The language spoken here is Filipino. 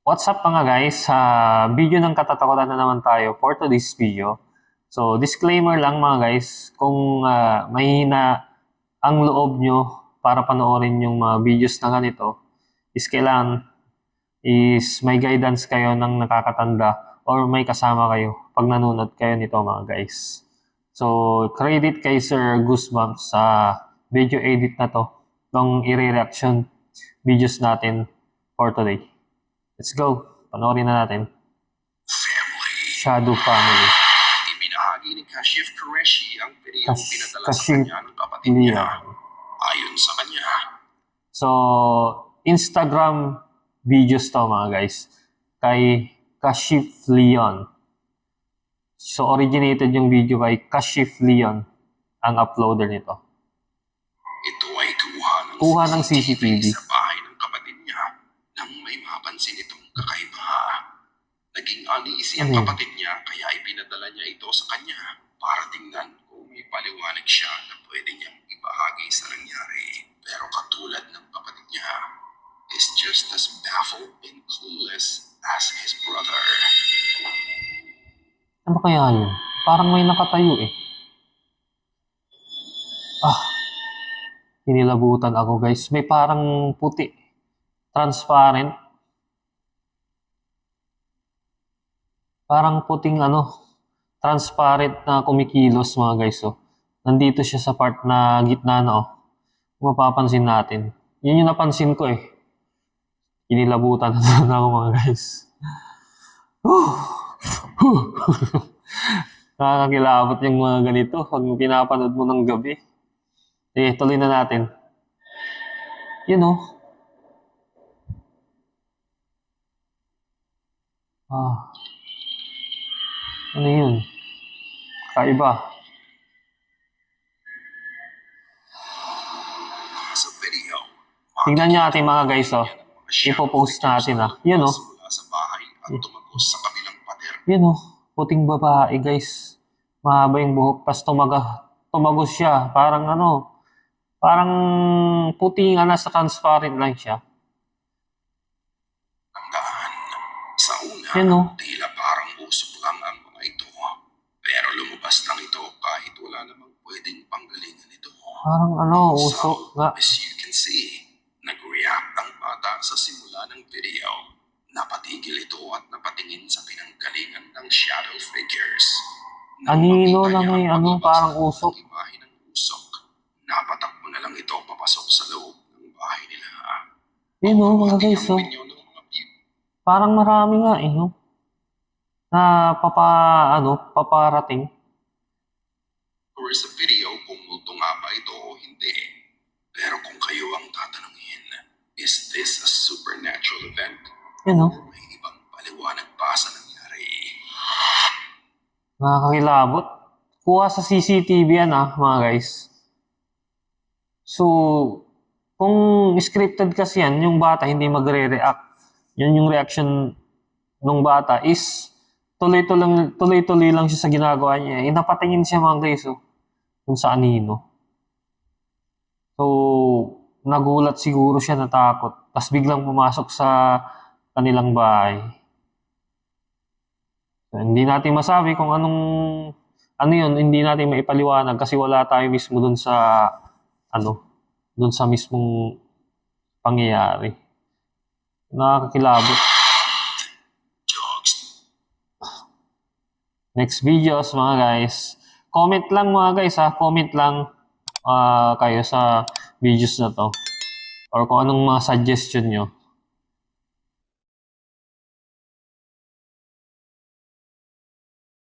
What's up mga guys? Sa video ng katatakutan na naman tayo for today's video. So disclaimer lang mga guys, kung mahina ang loob nyo para panoorin yung mga videos na ganito, is kailangan may guidance kayo ng nakakatanda or may kasama kayo pag nanonood kayo nito mga guys. So credit kay Sir Goosebumps sa video edit na to ng i-reaction videos natin for today. Let's go. Panoorin na natin. Shadow Family. Ibinahagi ni Kashif Qureshi ang video pinadala sa Kashif kanya ng kapatid niya. Leon. Ayon sa kanya, So, Instagram videos to mga guys. Kay Kashif Leon. So, originated yung video kay Kashif Leon ang uploader nito. ito ay Kuha ng CCTV sa bahay ng kapatid niya nang may mapansin itong kakaiba. Naging uneasy ang Ano yun? kapatid niya kaya ipinadala niya ito sa kanya para tingnan kung may paliwanag siya na pwede niyang ibahagi sa nangyari. Pero katulad ng kapatid niya, is just as baffled and clueless as his brother. Ano kaya yun? Parang may nakatayo eh. Hinilabutan ako guys. May parang puti. Transparent. Parang puting transparent na kumikilos mga guys. Oh. Nandito siya sa part na gitna na oh. Kung mapapansin natin. Yun yung napansin ko eh. Hinilabutan na ako mga guys. Nakakakilabot yung mga ganito pag pinapanood mo ng gabi. Tuloy na natin. Yun oh. Ano yun? Kaiba. Sa video, Tingnan niyo natin mga guys oh. Ipopost natin ah. Yun oh. mula sa bahay at tumagos sa kabilang pader. Yun oh. Puting babae guys. Mahaba yung buhok. Tapos tumagos siya. Parang parang puting nasa transparent lang siya. Tandaan, sa una, Yan, oh. tila parang usok lang ang mga ito. Pero lumabas lang ito kahit wala namang pwedeng panggalingan ito. Parang usok nga. As you can see, nag-react ang bata sa simula ng video. Napatigil ito at napatingin sa pinanggalingan ng shadow figures. Anino makita lang niya eh, ang paglabas parang ng usok. imahe ng usok, napatakbo na lang ito papasok sa loob ng bahay nila. Yun oh mga guys oh. Opinyon ng mga view. Parang marami nga eh. Oh. Na paparating. Or sa video kung multo nga ba ito o hindi. Pero kung kayo ang tatanungin, is this a supernatural event? Yun oh. O may ibang paliwanag pa sa nangyari? Nakakakilabot. Kuha sa CCTV yan mga guys. So, kung scripted kasi yan, yung bata hindi magre-react. Yun yung reaction ng bata is tuloy-tuloy lang siya sa ginagawa niya. Napatingin siya mga guys kung sa anino. So, nagulat siguro siya, natakot. Tapos biglang pumasok sa kanilang bahay. So, hindi natin masabi kung ano yun, hindi natin maipaliwanag kasi wala tayo mismo dun sa dun sa mismong pangyayari. Nakakakilabot. Next videos mga guys. Comment lang mga guys comment lang kayo sa videos na to. Or kung anong mga suggestion nyo.